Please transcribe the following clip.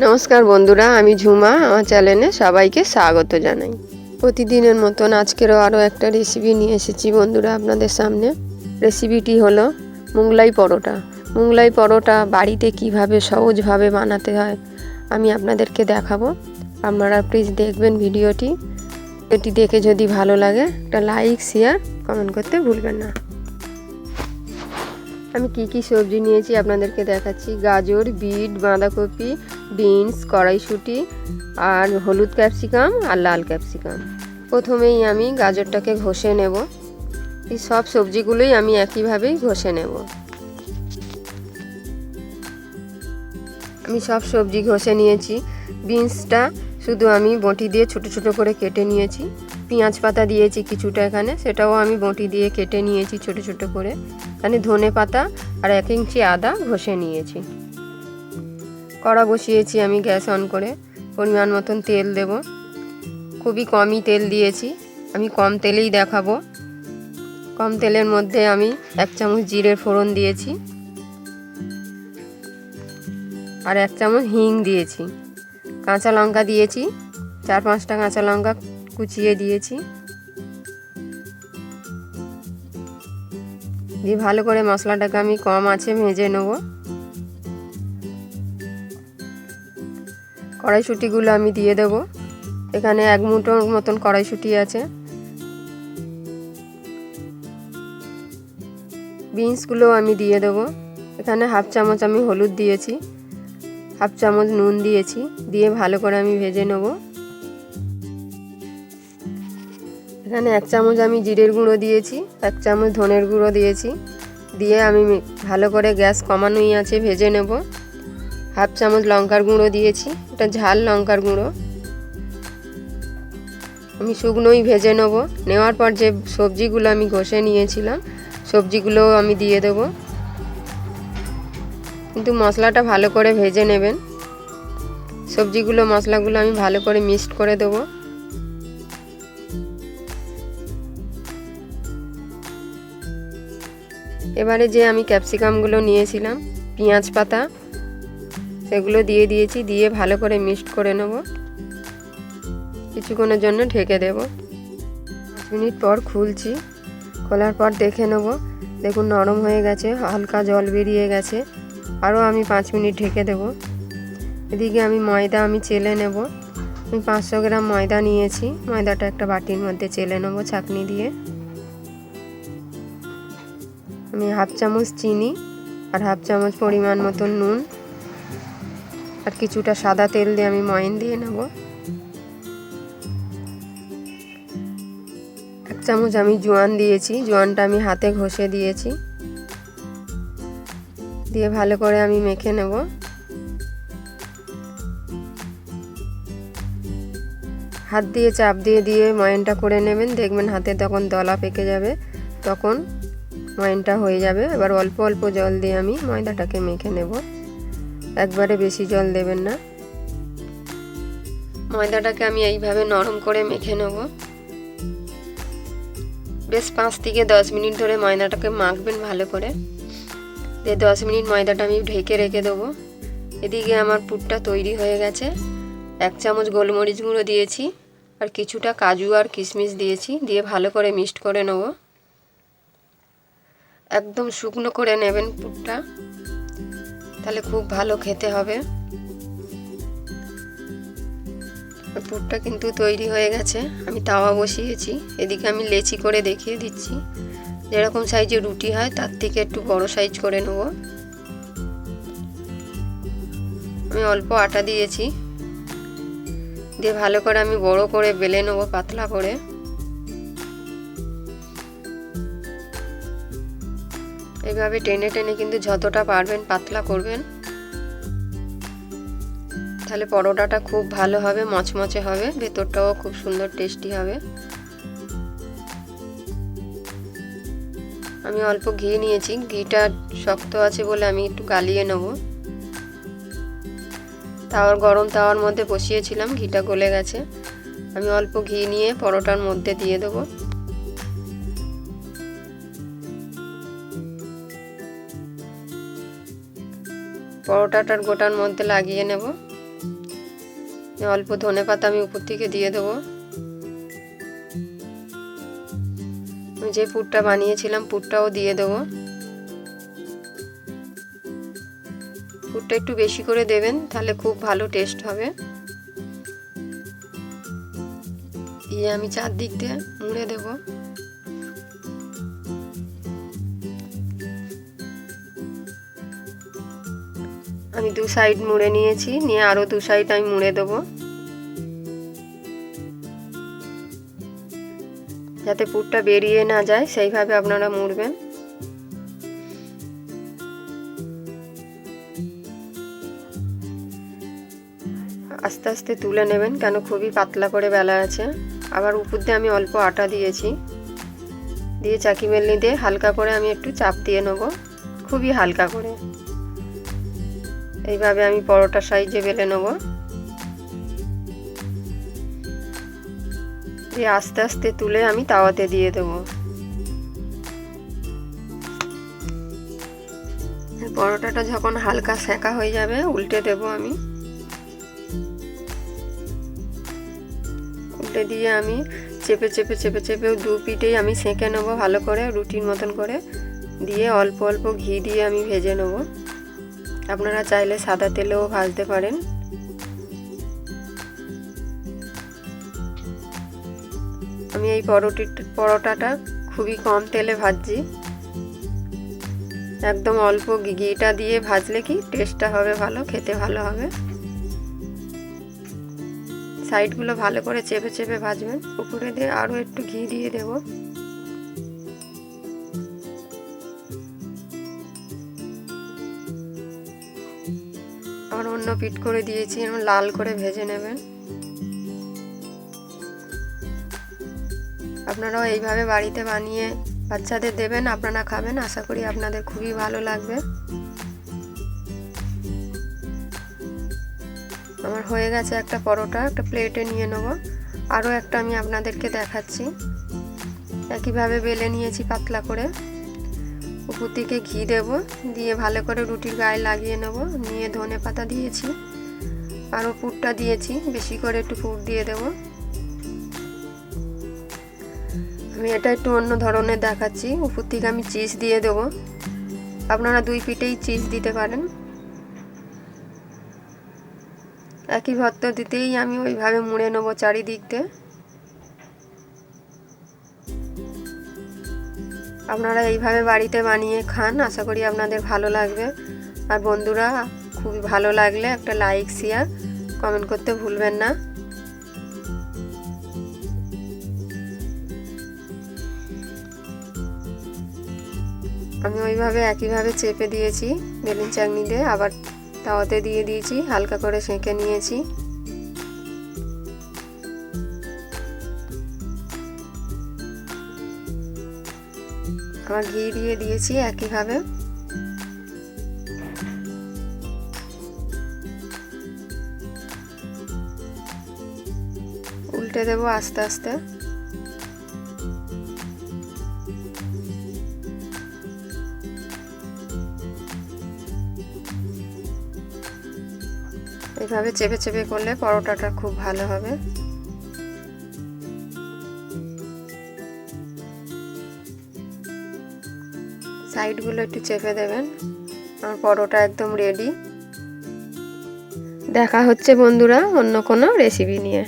নমস্কার বন্ধুরা, আমি ঝুমা। আমার চ্যানেলে সবাইকে স্বাগত জানাই। প্রতিদিনের মতন আজকেরও আরও একটা রেসিপি নিয়ে এসেছি বন্ধুরা আপনাদের সামনে। রেসিপিটি হলো মোগলাই পরোটা। মোগলাই পরোটা বাড়িতে কিভাবে সহজভাবে বানাতে হয় আমি আপনাদেরকে দেখাবো। আপনারা প্লিজ দেখবেন ভিডিওটি। এটি দেখে যদি ভালো লাগে একটা লাইক, শেয়ার, কমেন্ট করতে ভুলবেন না। আমি কি সবজি নিয়েছি আপনাদেরকে দেখাচ্ছি। গাজর, বিট, বাঁধাকপি, বিনস, কড়াইশুঁটি আর হলুদ ক্যাপসিকাম আর লাল ক্যাপসিকাম। প্রথমেই আমি গাজরটাকে ঘষে নেব। এই সব সবজিগুলোই আমি একইভাবেই ঘষে নেব। আমি সব সবজি ঘষে নিয়েছি। বিনসটা শুধু আমি বঁটি দিয়ে ছোট ছোট করে কেটে নিয়েছি। পেঁয়াজ পাতা দিয়েছি কিছুটা এখানে, সেটাও আমি বঁটি দিয়ে কেটে নিয়েছি ছোট ছোট করে। এখানে ধনে পাতা আর 1 ইঞ্চি আদা ঘষে নিয়েছি। কড়া বসিয়েছি আমি গ্যাস অন করে। পরিমাণ মতন তেল দেব। খুবই কমই তেল দিয়েছি, আমি কম তেলেই দেখাবো। কম তেলের মধ্যে আমি 1 চামচ জিরের ফোড়ন দিয়েছি আর 1 চামচ হিং দিয়েছি। কাঁচা লঙ্কা দিয়েছি, 4-5টা কাঁচা লঙ্কা কুচিয়ে দিয়েছি। দিয়ে ভালো করে মশলাটাকে আমি কম আঁচে ভেজে নেব। কড়াইশুঁটিগুলো আমি দিয়ে দেব। এখানে 1 মুঠোর মতন কড়াইশুঁটি আছে। বিনসগুলো আমি দিয়ে দেব। এখানে 1/2 চামচ আমি হলুদ দিয়েছি, 1/2 চামচ নুন দিয়েছি। দিয়ে ভালো করে আমি ভেজে নেব। এখানে 1 চামচ আমি জিরের গুঁড়ো দিয়েছি, 1 চামচ ধনের গুঁড়ো দিয়েছি। দিয়ে আমি ভালো করে গ্যাস কমানোই আছে ভেজে নেব। 1/2 চামচ লঙ্কার গুঁড়ো দিয়েছি, এটা ঝাল লঙ্কার গুঁড়ো। আমি শুকনোই ভেজে নেব। নেওয়ার পর যে সবজিগুলো আমি ঘষে নিয়েছিলাম সবজিগুলোও আমি দিয়ে দেব। কিন্তু মশলাটা ভালো করে ভেজে নেবেন। সবজিগুলো মশলাগুলো আমি ভালো করে মিক্সড করে দেবো। এবারে যে আমি ক্যাপসিকামগুলো নিয়েছিলাম, পেঁয়াজ পাতা, সেগুলো দিয়ে দিয়েছি। দিয়ে ভালো করে মিক্সড করে নেব। কিছুক্ষণের জন্য ঢেকে দেব। 5 মিনিট পর খুলছি। খোলার পর দেখে নেব। দেখুন নরম হয়ে গেছে, হালকা জল বেরিয়ে গেছে। আরও আমি 5 মিনিট ঢেকে দেব। এদিকে আমি ময়দা চেলে নেব। আমি 500 গ্রাম ময়দা নিয়েছি। ময়দাটা একটা বাটির মধ্যে চেলে নেব ছাঁকনি দিয়ে। আমি 1/2 চামচ চিনি আর 1/2 চামচ পরিমাণ মতন নুন আর কিছুটা সাদা তেল দিয়ে আমি ময়ান দিয়ে নেব। 1 চামচ আমি জোয়ান দিয়েছি। জোয়ানটা আমি হাতে ঘষে দিয়েছি। দিয়ে ভালো করে আমি মেখে নেব। হাত দিয়ে চাপ দিয়ে দিয়ে ময়ানটা করে নেবেন। দেখবেন হাতে তখন দলা পেকে যাবে, তখন ময়ানটা হয়ে যাবে। এবার অল্প অল্প জল দিয়ে আমি ময়দাটাকে মেখে নেব। একবারে বেশি জল দেবেন না। ময়দাটাকে আমি এইভাবে নরম করে মেখে নেব। বেশ 5 থেকে 10 মিনিট ধরে ময়দাটাকে মাখবেন ভালো করে। দিয়ে 10 মিনিট ময়দাটা আমি ঢেকে রেখে দেবো। এদিকে আমার পুরটা তৈরি হয়ে গেছে। 1 চামচ গোলমরিচ গুঁড়ো দিয়েছি আর কিছুটা কাজু আর কিশমিশ দিয়েছি। দিয়ে ভালো করে মিক্সড করে নেব। একদম শুকনো করে নেবেন পুরটা, তাহলে খুব ভালো খেতে হবে। পুরটা কিন্তু তৈরি হয়ে গেছে। আমি তাওয়া বসিয়েছি। এদিকে আমি লেচি করে দেখিয়ে দিচ্ছি। যেরকম সাইজের রুটি হয় তার থেকে একটু বড় সাইজ করে নেব। আমি অল্প আটা দিয়েছি। দিয়ে ভালো করে আমি বড় করে বেলে নেব, পাতলা করে। এইভাবে টেনে টেনে কিন্তু যতটা পারবেন পাতলা করবেন, তাহলে পরোটাটা খুব ভালো হবে, মচমচে হবে, ভেতরটাও খুব সুন্দর টেস্টি হবে। আমি অল্প ঘি নিয়েছি। ঘিটা শক্ত আছে বলে আমি একটু গালিয়ে নেব। গরম তাওয়ার মধ্যে বসিয়েছিলাম, ঘিটা গলে গেছে। আমি অল্প ঘি নিয়ে পরোটার মধ্যে দিয়ে দেবো। পরোটাটার গোটার মধ্যে লাগিয়ে নেব। অল্প ধনেপাতা আমি উপর থেকে দিয়ে দেবো। যে পুরটা বানিয়েছিলাম পুরটাও দিয়ে দেবো। পুরটা একটু বেশি করে দেবেন, তাহলে খুব ভালো টেস্ট হবে। দিয়ে আমি চারদিক দিয়ে মুড়ে দেব। আমি দু সাইড মুড়ে নিয়েছি, নিয়ে আরো দু সাইড আমি মুড়ে দেবো, যাতে পুরটা বেরিয়ে না যায় সেইভাবে আপনারা মুড়বেন। আস্তে আস্তে তুলে নেবেন, কেন খুবই পাতলা করে বেলা আছে। আবার উপর দিয়ে আমি অল্প আটা দিয়েছি, দিয়ে চাকি বেলনি দিয়ে হালকা করে আমি একটু চাপ দিয়ে নেব, খুবই হালকা করে। এইভাবে আমি পরোটা সাইজে বেলে নেব। দিয়ে আস্তে আস্তে তুলে আমি তাওয়াতে দিয়ে দেব। পরোটাটা যখন হালকা সেঁকা হয়ে যাবে উল্টে দেব আমি। উল্টে দিয়ে আমি চেপে চেপে চেপে চেপে দু পিঠেই আমি সেঁকে নেবো ভালো করে, রুটির মতন করে। দিয়ে অল্প অল্প ঘি দিয়ে আমি ভেজে নেব। আপনারা চাইলে সাদা তেলেও ভাজতে পারেন। আমি এই পরোটাটা খুবই কম তেলে ভাজছি, একদম অল্প ঘিটা দিয়ে ভাজলে কি টেস্টটা হবে ভালো, খেতে ভালো হবে। সাইডগুলো ভালো করে চেপে চেপে ভাজবেন। উপরে দিয়ে আরও একটু ঘি দিয়ে দেব। আর অন্য পিঠ করে দিয়েছি, লাল করে ভেজে নেবেন। আপনারাও এইভাবে বাড়িতে বানিয়ে বাচ্চাদের দেবেন, আপনারা খাবেন, আশা করি আপনাদের খুবই ভালো লাগবে। আমার হয়ে গেছে একটা পরোটা, একটা প্লেটে নিয়ে নেব। আরও একটা আমি আপনাদেরকে দেখাচ্ছি। একইভাবে বেলে নিয়েছি পাতলা করে, উপর থেকে ঘি দেব, দিয়ে ভালো করে রুটির গায়ে লাগিয়ে নেব। নিয়ে ধনেপাতা দিয়েছি, আরও পুরটা দিয়েছি, বেশি করে একটু পুর দিয়ে দেব। আমি এটা একটু অন্য ধরনের দেখাচ্ছি। উপর থেকে আমি চিজ দিয়ে দেব। আপনারা দুই পিঠেই চিজ দিতে পারেন। একই পদ্ধতিতেই আমি ওইভাবে মুড়ে নেবো চারিদিক দিয়ে। আপনারা এইভাবে বাড়িতে বানিয়ে খান, আশা করি আপনাদের ভালো লাগবে। আর বন্ধুরা, খুবই ভালো লাগলে একটা লাইক শেয়ার কমেন্ট করতে ভুলবেন না। আমি ওইভাবে একইভাবে চেপে দিয়েছি বেলুন চাকনি দিয়ে, আবার তাওয়াতে দিয়ে দিয়েছি, হালকা করে সেঁকে নিয়েছি। আবার ঘি দিয়ে দিয়েছি একইভাবে। উল্টে দেবো আস্তে আস্তে। এইভাবে চেপে চেপে করলে পরোটাটা খুব ভালো হবে। সাইডগুলো একটু চেপে দেবেন। আমার পরোটা একদম রেডি। দেখা হচ্ছে বন্ধুরা অন্য কোনো রেসিপি নিয়ে।